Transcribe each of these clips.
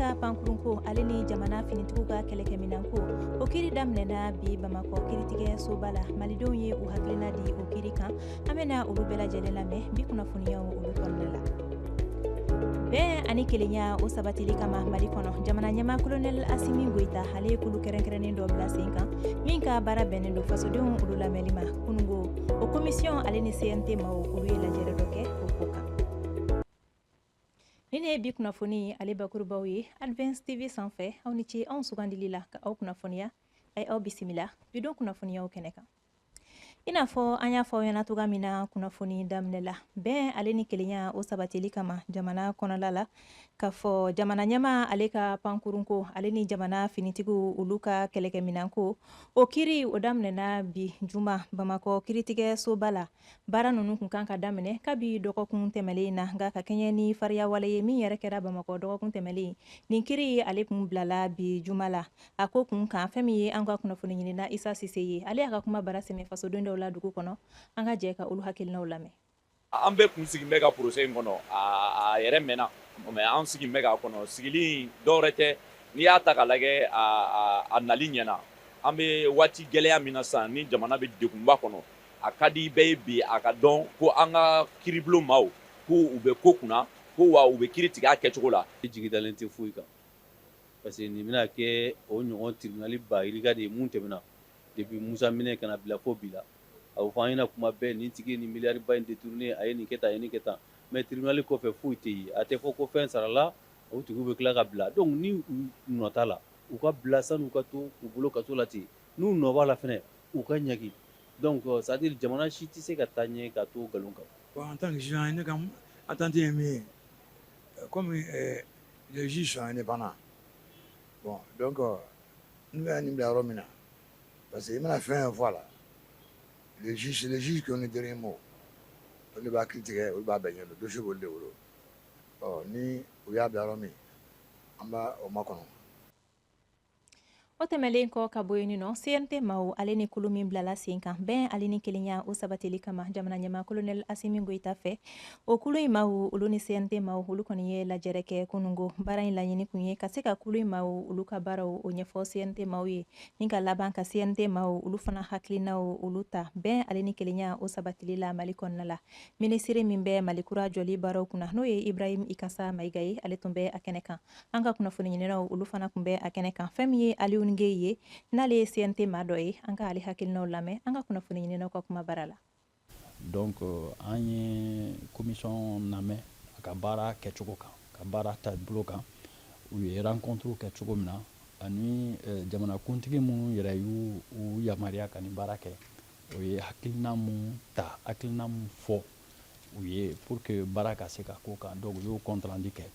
ka pankurunko ale ni jamana finitigiw ka kɛlɛkɛminanko o kiri daminɛna bi bamakɔ kiritigɛ soba la malidenw ye u hakilina di o kiri kan an bena olu bɛɛ lajɛlen lamɛn bi kunnafoniyaw olu kɔnɔna la bɛn ani kelenya o sabatili kama mali kɔnɔ jamana ɲɛma kolonɛl asimi goyita ale ye kulu kɛrɛnkɛrɛnnen dɔ bila sen kan min ka baara bɛnnen do fasodenw olu lamɛnli ma kunungo o komisiyɔn ale ni cnt maw olu ye lajɛrɛ dɔ kɛ o ko kan Nini ye bi kunnafoni ale bakurubaw ye Advance TV sanfɛ aw ni ce anw sugandili la ka aw kunnafoniya ay aw bisimila bidon kunnafoniyaw kɛnɛ kan I n'a fɔ an y'a fɔ aw ɲɛna cogoya min na kunnafoni daminɛ la bɛn ale ni kelenya o sabatili kama jamana kɔnɔla la k'a fɔ jamana ɲɛma ale ka pankurunko ale ni jamana finitigiw olu ka kɛlɛkɛminanko o kiri o daminɛna bi juma bamakɔ kiritigɛ soba la baara nunu kun kan ka daminɛ kabi dɔgɔkun tɛmɛlen na nka ka kɛɲɛ ni fariya wale ye min yɛrɛ kɛra bamakɔ dɔgɔkun tɛmɛlen nin kiri ale kun bilala bi juma la a ko kun kan fɛn min ye an ka kunnafoni ɲinina Isa Sise ye ale y'a ka kuma bara sɛmɛ fasoden dɔw la dugu kɔnɔ an ka jɛ ka olu hakilinaw lamɛn an bɛ kun sigin bɛ ka projet in kɔnɔ a yɛrɛ mɛnna mais an sigin bɛ ka kɔnɔ sigili dɔwɛrɛ tɛ n'i y'a ta ka lajɛ a nali ɲɛna an bɛ waati gɛlɛya min na sisan ni jamana bɛ degunba kɔnɔ a ka di bɛɛ ye bi a ka dɔn ko an ka kiribulon maaw ko u bɛ ko kunna ko wa u bɛ kiri tigɛ a kɛcogo la jigi dalen tɛ foyi kan parce que nin bɛna kɛ o ɲɔgɔn tribunal bayirika de ye mun tɛmɛna depuis Musa minɛ kana bila fo bi la a bɛ fɔ an ɲɛna kuma bɛɛ nin tigi ni miliyari ba in détourné a ye nin kɛ tan a ye nin kɛ tan mais tribunal kɔfɛ foyi tɛ yen a tɛ fɔ ko fɛn sarala o tigiw bɛ tila ka bila donc ni u nɔ t'a la u ka bila sani u ka to u bolo kaso la ten n'u nɔ b'a la fɛnɛ u ka ɲagi donc c'est à dire jamana si tɛ se ka taa ɲɛ ka to nkalon kan. Bon, en tant que citoyen ne ka attente ye min ye comme les juges sont indépendants bon donc n'u y'a nin bila yɔrɔ min na parce que i mana fɛn fɔ a la les juges qui ont le dernier mot olu b'a kiiri tigɛ olu b'a bɛɛ ɲɛdɔn dossier b'olu de bolo ni u y'a bila yɔrɔ min an b'a o makɔnɔ. O tɛmɛlen kɔ ka bɔ yen nɔ CNT maw ale ni kulu min bilala sen kan bɛn ale ni kelenya o sabatili kama jamana ɲɛma kolonɛl Asimi Goyita fɛ o kulu in maw olu ni CNT maw olu kɔni ye lajɛrɛ kɛ kunungo baara in laɲini kun ye ka se ka kulu in maw olu ka baaraw o ɲɛfɔ CNT maw ye ni ka laban ka CNT maw olu fana hakilinaw olu ta bɛn ale ni kelenya o sabatili la Mali kɔnɔna la minisiri min bɛ Malikura jɔli baaraw kunna n'o ye Ibrahim Ikasa Mayiga ye ale tun bɛ a kɛnɛ kan an ka kunnafoni ɲininaw olu fana tun bɛ a kɛnɛ kan fɛn min ye Aliyu Nge ye n'ale ye CNT maa dɔ ye an ka ale hakilinaw lamɛn an ka kunnafoni ɲininaw ka kuma bara la donc an ye commission lamɛn a ka baara kɛcogo kan ka baara taabolo kan u ye rencontre kɛ cogo min na ani jamanakuntigi minnu yɛrɛ y'u yamaruya ka nin baara kɛ o ye hakilina mun ta hakilina mun fɔ u ye pour que baara ka se ka k'o kan donc u y'o compte rendu kɛ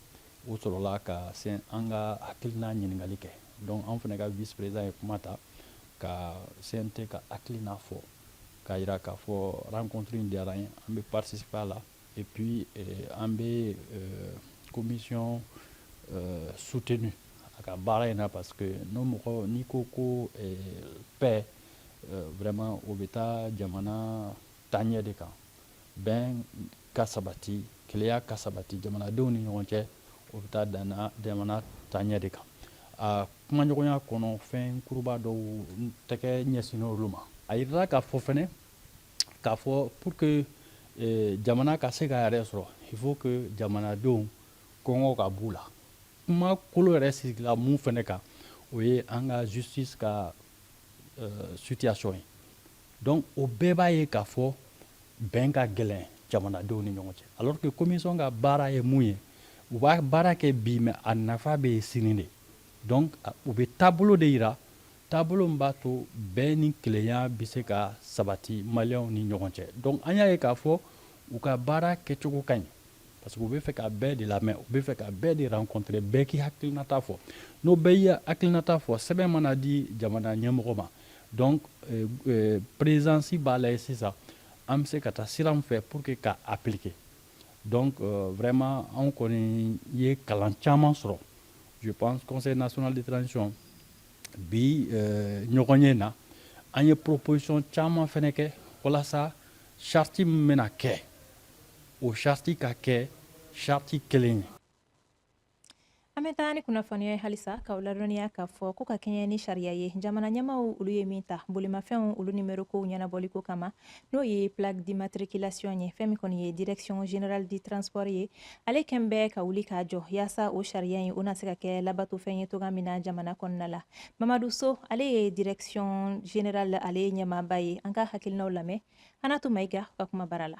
o sɔrɔla ka an ka hakilina ɲininkali kɛ donc an fana ka vice président ye kuma ta ka CNT ka hakilina fɔ k'a jira k'a fɔ rencontre in diyara an ye an bɛ participer a la et puis an bɛ commission soutenu a ka baara in na parce que n'o mɔgɔ n'i ko ko paix vraiment o bɛ taa jamana taaɲɛ de kan bɛn ka sabati kelenya ka sabati jamanadenw ni ɲɔgɔn cɛ o bɛ taa jamana taaɲɛ de kan a kumaɲɔgɔnya kɔnɔ fɛn kuruba dɔw tɛgɛ ɲɛsinnen olu ma a yirala k'a fɔ fɛnɛ k'a fɔ pour que jamana ka se k'a yɛrɛ sɔrɔ il faut que jamanadenw kɔngɔ ka b'u la kuma kolo yɛrɛ sigila mun fɛnɛ kan o ye an ka justice ka situation ye donc o bɛɛ b'a ye k'a fɔ bɛn ka gɛlɛn jamanadenw ni ɲɔgɔn cɛ alors que commission ka baara ye mun ye u b'a baara kɛ bi mais a nafa bɛ sini de donc u bɛ taabolo de yira taabolo min b'a to bɛn ni kelenya bɛ se ka sabati maliyɛnw ni ɲɔgɔn cɛ donc an y'a ye k'a fɔ u ka baara kɛcogo ka ɲi parce que u bɛ fɛ ka bɛɛ de lamɛn u bɛ fɛ ka bɛɛ de rencontrer bɛɛ k'i hakilinata fɔ n'o bɛɛ y'i hakilinata fɔ sɛbɛn mana di jamana ɲɛmɔgɔ ma donc présidence b'a la ye sisan an bɛ se ka taa sira min fɛ pour que ka appliquer donc vraiment anw kɔni ye kalan caman sɔrɔ je pense conseil national de transition bi ɲɔgɔn ye na an ye proposition caman fɛnɛ kɛ walasa charte min bɛna kɛ o charte ka kɛ charte kelen ye An bɛ taa ni kunnafoniya ye halisa k'aw ladɔnniya k'a fɔ ko ka kɛɲɛ ni sariya ye jamana ɲɛmaw olu ye min ta bolimafɛnw olu nimero kow ɲɛnabɔliko kama n'o ye plaque d'immatriculation ye fɛn min kɔni ye direction générale du transport ye ale kɛn bɛ ka wuli k'a jɔ yaasa o sariya ye o na se ka kɛ labatofɛn ye toga min na jamana kɔnɔna la Mamadu So ale ye direction générale ale ɲɛmaaba ye an ka hakilinaw lamɛn Anatu Mayiga ka kuma bara la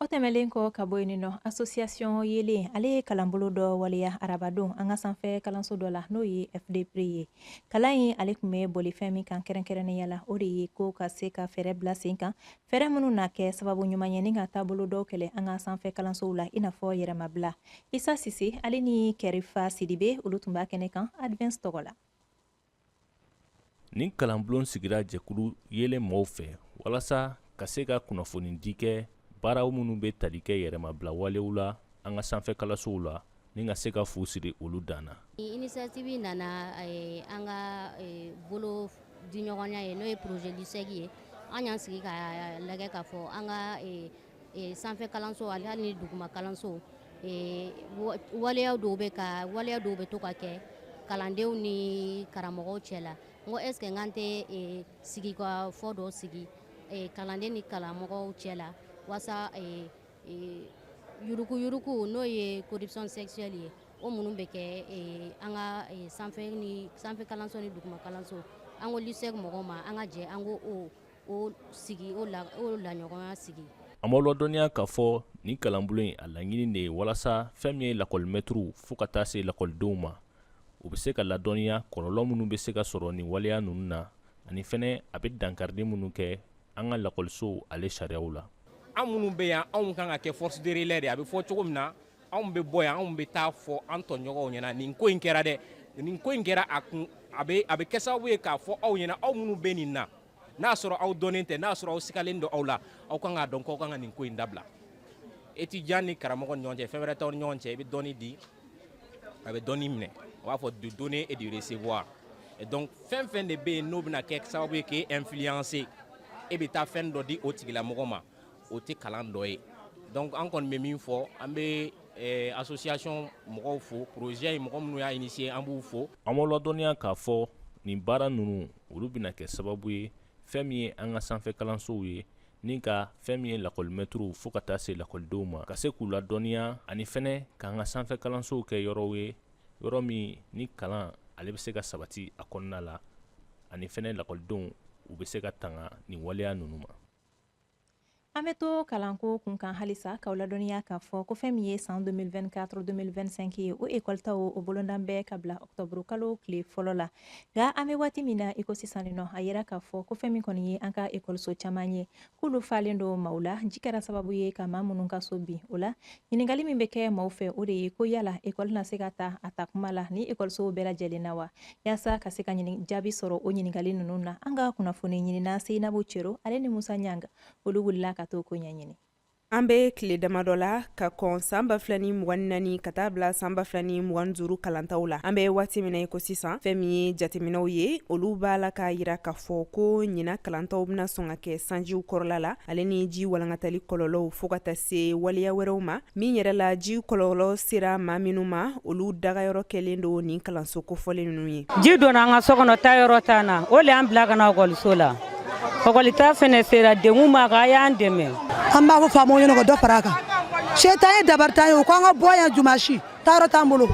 O tɛmɛlen kɔ ka bɔ yen nɔ association yelen ale ye kalanbolo dɔ waleya arabadon an ka sanfɛ kalanso dɔ la n'o ye FDP ye kalan in ale tun bɛ boli fɛn min kan kɛrɛnkɛrɛnnenya la o de ye ko ka se ka fɛɛrɛ bila sen kan fɛɛrɛ minnu na kɛ sababu ɲuman ye ni ka taabolo dɔw kɛlɛ an ka sanfɛ kalansow la i n'a fɔ yɛrɛmabila Isa Sise ale ni Kɛrifa Sidibe olu tun b'a kɛnɛ kan Advance tɔgɔ la nin kalanbulon sigira jɛkulu yelen mɔgɔw fɛ walasa ka se ka kunnafoni di kɛ baaraw minnu bɛ tali kɛ yɛrɛmabila walew la an ka sanfɛ kalansow la ni ka se ka fu siri olu dan na. Initiative nana an ka bolo di ɲɔgɔnya ye n'o ye projet LISEC ye an y'an sigi ka lajɛ k'a fɔ an ka sanfɛ kalanso hali ni duguma kalanso waleya dɔw bɛ to ka kɛ kalandenw ni karamɔgɔw cɛ la n ko est ce que n tɛ sigi ka fɔ dɔ sigi kalanden ni karamɔgɔw cɛ la wasa yuruku n'o ye corruption sexuelle ye o minnu bɛ kɛ an ka sanfɛ kalanso ni duguma kalanso an ko LISEC mɔgɔw ma an ka jɛ an ko o sigi o la ɲɔgɔnya sigi. An b'aw ladɔnniya k'a fɔ nin kalanbulon in a laɲini de ye walasa fɛn min ye lakɔlimɛtiriw fo ka taa se lakɔlidenw ma u bɛ se ka ladɔnniya kɔlɔlɔ minnu bɛ se ka sɔrɔ nin waleya ninnu na ani fɛnɛ a bɛ dankaridi minnu kɛ an ka lakɔlisow ale sariyaw la. An minnu bɛ yan anw kan ka kɛ force de relais de a bɛ fɔ cogo min na anw bɛ bɔ yan anw bɛ taa fɔ an tɔɲɔgɔnw ɲɛna nin ko in kɛra dɛ nin ko in kɛra a bɛ kɛ sababu ye k'a fɔ aw ɲɛna aw minnu bɛ nin na n'a sɔrɔ aw dɔnnen tɛ n'a sɔrɔ aw sigalen don aw la aw kan k'a dɔn k'aw kan ka nin ko in dabila étudiant ni karamɔgɔ ni ɲɔgɔn cɛ fɛn wɛrɛ t'aw ni ɲɔgɔn cɛ i bɛ dɔnni di a bɛ dɔnni minɛ u b'a fɔ de donner et de recevoir et donc fɛn fɛn de bɛ yen n'o bɛna kɛ sababu ye k'e influencer e bɛ taa fɛn dɔ di o tigilamɔgɔ ma o tɛ kalan dɔ ye donc an kɔni bɛ min fɔ an bɛ association mɔgɔw fo projet in mɔgɔ minnu y'a initier an b'u fo. An b'aw ladɔnniya k'a fɔ nin baara ninnu olu bɛna kɛ sababu ye fɛn min ye an ka sanfɛ kalansow ye ni ka fɛn min ye lakɔlimɛtiriw fo ka taa se lakɔlidenw ma ka se k'u ladɔnniya ani fɛnɛ k'an ka sanfɛ kalansow kɛ yɔrɔw ye yɔrɔ min ni kalan ale bɛ se ka sabati a kɔnɔna la ani fɛnɛ lakɔlidenw u bɛ se ka tanga nin waleya ninnu ma. An bɛ to kalanko kunkan halisa k'aw ladɔnniya k'a fɔ ko fɛn min ye san 2024-2025 ye o école taw o bolondan bɛ ka bila octobre kalo tile fɔlɔ la nka an bɛ waati min na i ko sisan nɔ a yira k'a fɔ ko fɛn min kɔni ye an ka école caman ye k'olu falen don maaw la ji kɛra sababu ye ka maa minnu ka so bin o la ɲininkali min bɛ kɛ maaw fɛ o de ye ko yala école na se ka ta a ta kuma la ni école bɛɛ lajɛlen na wa yaasa ka se ka jaabi sɔrɔ o ɲininkali ninnu na an ka kunnafoni ɲinina Seinabu Cero ale ni Musa Ɲanga olu wulila ka to ko ɲɛɲini. An be tile damadɔ la ka kɔn san 2024 ka taa bila san 2025 kalantaw la. An be waati min na ko sisan fɛn min ye jateminɛw ye olu b'a la k'a yira k'a fɔ ko ɲina kalantaw bɛna sɔn ka kɛ sanjiw kɔrɔla la ale ni ji walankatali kɔlɔlɔw fo ka taa se waliya wɛrɛw ma min yɛrɛ la ji kɔlɔlɔ sera maa minnu ma olu dagayɔrɔ kɛlen do nin kalanso kofɔlen ninnu ye. Ji donna an ka sokɔnɔ taayɔrɔ t'an na o le an bila ka na ekɔliso la. Ɔkɔlita fɛnɛ sera dengun ma k'a y'an dɛmɛ. An b'a fɔ faamaw ɲɛna ka dɔ fara a kan. Setan ye dabarita ye o ko an ka bɔ yan jumasi taayɔrɔ t'an bolo.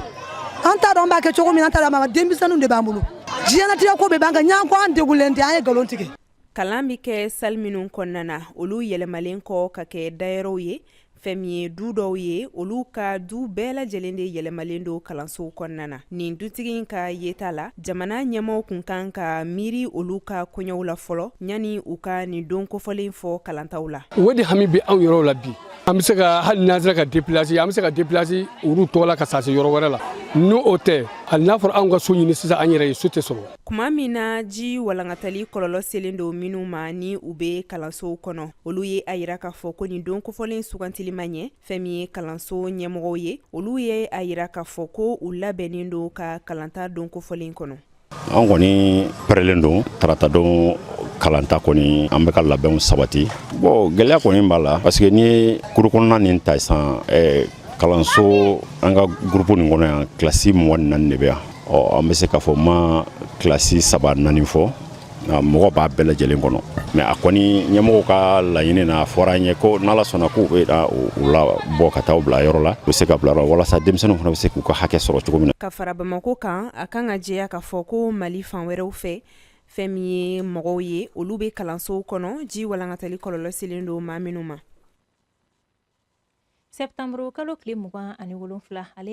An t'a dɔn an b'a kɛ cogo min an t'a dɔn a denmisɛnninw de b'an bolo. Diɲɛnatigɛ ko bɛ b'an kan ɲan ko an degulen tɛ an ye nkalon tigɛ. Kalan bi kɛ sali minnu kɔnɔna na olu yɛlɛmalen kɔ ka kɛ dayɔrɔw ye fɛn min ye du dɔw ye olu ka du bɛɛ lajɛlen de yɛlɛmalen do kalansow kɔnɔna na. Nin dutigi ka yeta la jamana ɲɛmɔgɔw kun kan ka miiri olu ka kɔɲɔw la fɔlɔ yanni u ka nin don kofɔlen fɔ kalantaw la. O de hami bɛ anw yɔrɔw la bi. An bɛ se ka hali n'an sera ka déplacer an bɛ se ka déplacer olu tɔgɔ la ka taa se yɔrɔ wɛrɛ la. N'o o tɛ hali n'a fɔra anw ka so ɲini sisan an yɛrɛ ye so tɛ sɔrɔ. Kuma min na ji walankatali kɔlɔlɔ selen do minnu ma ni u bɛ kalansow kɔnɔ olu ye a yira k'a fɔ ko nin don kofɔlen sugantili ma ɲɛ fɛn min ye kalanso ɲɛmɔgɔw ye olu ye a yira k'a fɔ ko u labɛnnen do ka kalanta don kofɔlen kɔnɔ. An kɔni pɛrɛlen don tarata don kalanta kɔni an bɛ ka labɛnw sabati bon gɛlɛya kɔni b'a la parce que ni ye kuru kɔnɔna nin ta sisan kalanso an ka groupe nin kɔnɔ yan classe 24 de bɛ yan an bɛ se k'a fɔ ma classe 3-4 fɔ mɔgɔ b'a bɛɛ lajɛlen kɔnɔ mais a kɔni ɲɛmɔgɔw ka laɲini na fɔra an ye ko n'ala sɔnna k'u bɛ u la bɔ ka taa u bila yɔrɔ la u bɛ se ka bila yɔrɔ walasa denmisɛnninw fana bɛ se k'u ka hakɛ sɔrɔ cogo min na. Ka fara Bamako kan a kan ka jɛya k'a fɔ ko Mali fan wɛrɛw fɛ fɛn min ye mɔgɔw ye olu bɛ kalansow kɔnɔ ji walankatali kɔlɔlɔ selen do maa minnu ma. Septembre kalo tile 27 ale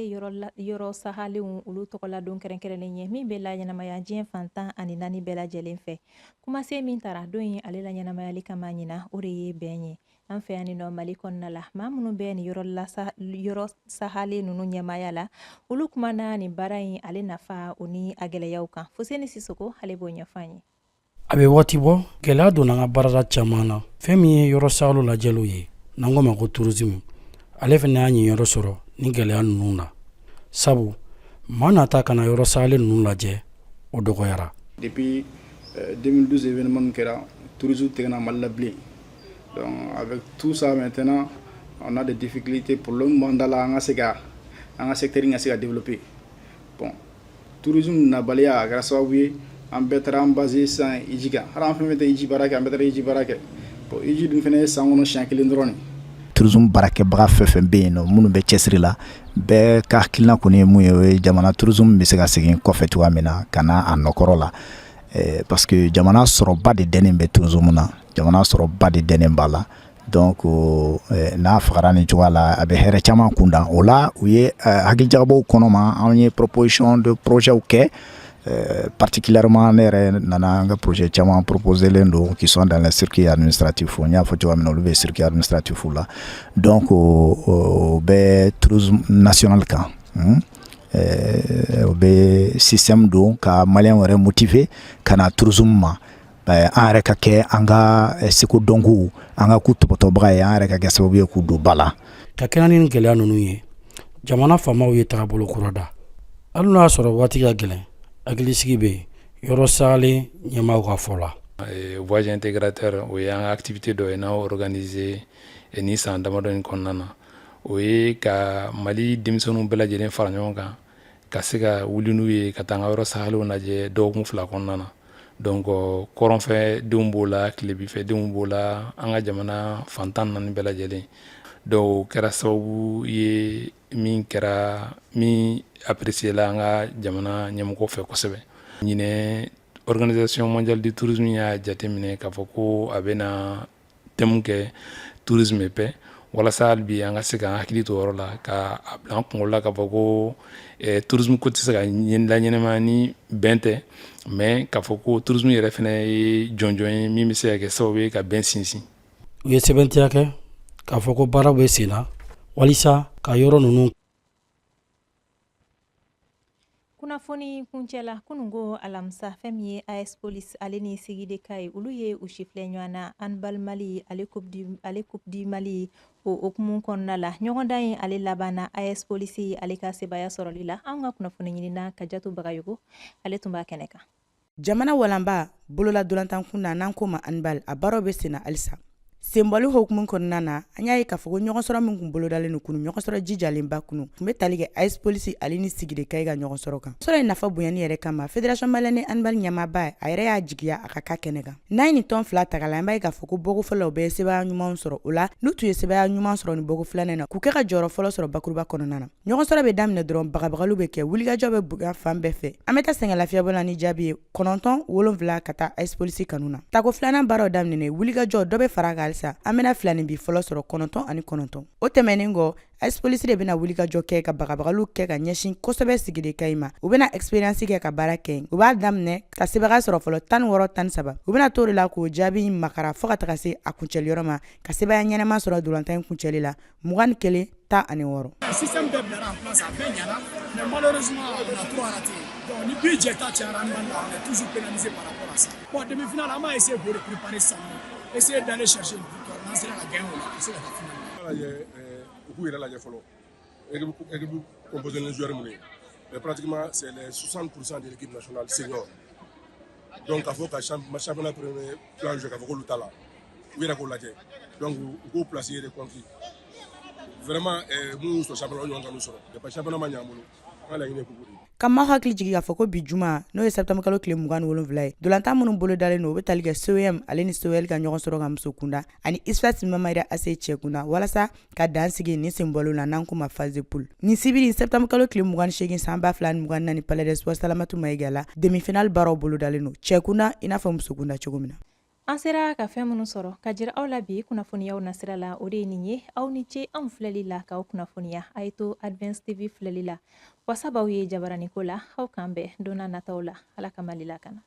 yɔrɔ sahalenw olu tɔgɔla don kɛrɛnkɛrɛnlen ye min bɛ la ɲɛnamaya diɲɛ fantan ani 4 bɛɛ lajɛlen fɛ. Kumasen min tara don in ale la ɲɛnamayali kama ɲina o de ye bɛn ye. An fɛ yan nɔ Mali kɔnɔna la maa minnu bɛ nin yɔrɔ sahalen ninnu ɲɛmaya la olu kumana nin baara in ale nafa o ni a gɛlɛyaw kan. Fuseni Sisoko ale b'o ɲɛfɔ an ye. A bɛ waati bɔ gɛlɛya donna an ka baarada caman na fɛn min ye yɔrɔ sahalo lajɛliw ye n'an ko ma ko tourisme ale fana y'a ɲiyɔrɔ sɔrɔ ni gɛlɛya ninnu na sabu maa nata ka na yɔrɔ sahalen ninnu lajɛ o dɔgɔyara. Depuis 2012 événement kɛra tourisme tɛgɛna Mali la bilen donc avec tout ça maintenant on a des difficultés pour le moment dans la secteur ka se ka développer bon tourisme na baliya a kɛra sababu ye an bɛɛ taara an basé san Iji kan hali an fɛn tɛ Iji baara kɛ an bɛɛ taara Iji baara kɛ bon Iji dun fana ye san kɔnɔ siɲɛ 1 dɔrɔn de. tourisme baarakɛbaga fɛn fɛn bɛ yen nɔ minnu bɛ cɛsiri la bɛɛ ka hakilina kɔni ye mun ye o ye jamana tourisme bɛ se ka segin kɔfɛ cogoya min na ka na a nɔkɔrɔ la parce que jamana sɔrɔba de dɛnen bɛ tourisme na jamana sɔrɔba de dɛnen b'a la donc n'a fagara nin cogoya la a bɛ hɛrɛ caman kundan o la u ye hakilijakabɔw kɔnɔ ma an ye proposition de projets kɛ particulièrement ne yɛrɛ nana an ka projet caman proposé len don qui sont dans les circuits administratifs n y'a fɔ cogoya min na olu bɛ circuit administratif la donc o bɛ tourisme national kan o bɛ système don ka maliyɛn wɛrɛ motiver ka na tourisme ma an yɛrɛ ka kɛ an ka seko dɔnkow an ka ku tɔbɔtɔbaga ye an yɛrɛ ka kɛ sababu ye k'u don ba la. Ka kɛɲɛ ni gɛlɛya ninnu ye jamana faamaw ye tagabolo kura da hali n'o y'a sɔrɔ waati ka gɛlɛn hakilisigi bɛ yɔrɔ sahalen ɲɛmaaw ka fɔ la. Voyage intégrateur o ye an ka activité dɔ ye n'an organisé ni san damadɔ in kɔnɔna na o ye ka Mali denmisɛnninw bɛɛ lajɛlen fara ɲɔgɔn kan ka se ka wuli n'u ye ka taa an ka yɔrɔ sahalenw lajɛ dɔgɔkun 2 kɔnɔna na donc kɔrɔnfɛ denw b'o la tilebinfɛ denw b'o la an ka jamana fantan 4 bɛɛ lajɛlen donc kɛra sababu ye min apprécié la an ka jamana ɲɛmɔgɔ fɛ kosɛbɛ. Ɲinɛ organisation mondiale du tourisme y'a jateminɛ k'a fɔ ko a bɛna thème kɛ tourisme pɛ walasa hali bi an ka se k'an hakili to yɔrɔ la ka a bila an kunkolo la k'a fɔ ko tourisme ko tɛ se ka laɲɛnɛmaya ni bɛn tɛ mais k'a fɔ ko tourisme yɛrɛ fana ye jɔnjɔn ye min bɛ se ka kɛ sababu ye ka bɛn sinsin. U ye sɛbɛntiya kɛ k'a fɔ ko baara bɛ sen na walisa ka yɔrɔ ninnu kunnafoni kuncɛla kunungo alamisa fɛn min ye AS Police ale ni sigide ka ye olu ye u sifilɛ ɲɔgɔn na handball Mali ale coupe du Mali o okumu kɔnɔna la ɲɔgɔndan ye ale labanna AS Police ale ka sebaya sɔrɔli la an ka kunnafoni ɲinina Kajatu Bagayogo ale tun b'a kɛnɛ kan. Jamana walanba bolola dolantan kun na n'an ko ma handball a baaraw bɛ sen na halisa. Senbali hokumu kɔnɔna na an y'a ye k'a fɔ ko ɲɔgɔnsɔrɔ min kun bolodalen no kunu ɲɔgɔnsɔrɔ jijalenba kunu kun bɛ tali kɛ AS Police ale ni sigide ka ɲɔgɔnsɔrɔ kan. Sɔrɔ in nafa bonyani yɛrɛ kama Fédération Malienne handball ɲɛmaaba a yɛrɛ y'a jigiya a ka kɛnɛ kan. N'a ye nin tɔn fila ta la an b'a ye k'a fɔ ko bɔko fɔlɔ bɛɛ ye sebaya ɲumanw sɔrɔ o la n'u tun ye sebaya ɲuman sɔrɔ ni bɔko filanan na k'u kɛ ka jɔyɔrɔ fɔlɔ sɔrɔ bakuruba kɔnɔna na. Ɲɔgɔnsɔrɔ bɛ daminɛ dɔrɔn bagabagaliw bɛ kɛ wulikajɔ bɛ bugan fan bɛɛ fɛ. An bɛ taa sɛngɛ lafiya bɔ la ni jaabi ye 9-7 ka taa AS Police kanu na. Tako filanan baaraw daminɛ wulikajɔ dɔ bɛ fara kan halisa an bɛna filanin bi fɔlɔ sɔrɔ 9-9. O tɛmɛnen kɔ AS Police de bɛna wulikajɔ kɛ ka bagabagaliw kɛ ka ɲɛsin kosɛbɛ sigide ka ma. U bɛna experience kɛ ka baara kɛ. U b'a daminɛ ka sebaga sɔrɔ fɔlɔ 16-17. U bɛna to de la k'o jaabi makara fo ka taga se a kuncɛliyɔrɔ ma ka sebaya ɲɛnama sɔrɔ dolantan kuncɛli la 21-16. Système bɛɛ bilara en place a bɛɛ ɲɛna mais malheureusement on a trop raté. Donc ni budget ta cayara on est toujours pénalisé par rapport à ça. Bon demi-finale on va essayer de préparer ça. Essayer d'aller chercher une victoire. On sera la gagne on c'est la finale. Beaucoup ira la folo. Équipe composée de joueurs menés. Mais pratiquement c'est les 60% de l'équipe nationale senior. Donc il faut que championnat premier plan jeu qu'avec l'Utala. Oui la coulage. Donc vous placer des conflits. Vraiment nous sommes championnat nous sommes. Il pas championnat maniamolo. On a une coupe. Kama hakili jigi k'a fɔ ko bi juma n'o ye septembre kalo tile 27 ye dolantan minnu bolo dalen no o bɛ tali kɛ COM ale ni COL ka ɲɔgɔn sɔrɔ ka muso kunda ani ISFAS Mamayira AC cɛ kunda walasa ka dan sigi ni senbolo la n'an ko ma phase de poule ni sibiri septembre kalo tile 28 san 2024 Palais des Sports Salamatu Mayiga la demi-finale baaraw bolo dalen no cɛ kunda i n'a fɔ muso kunda cogo min na. An sera ka fɛn minnu sɔrɔ ka jira aw la bi kunnafoniyaw nasira la o de ye nin ye aw ni ce anw filɛli la k'aw kunnafoniya a ye to Advance TV filɛli la wasabaw ye jabaraniko la aw kan bɛn don n'a nataw la Ala ka Mali lakana.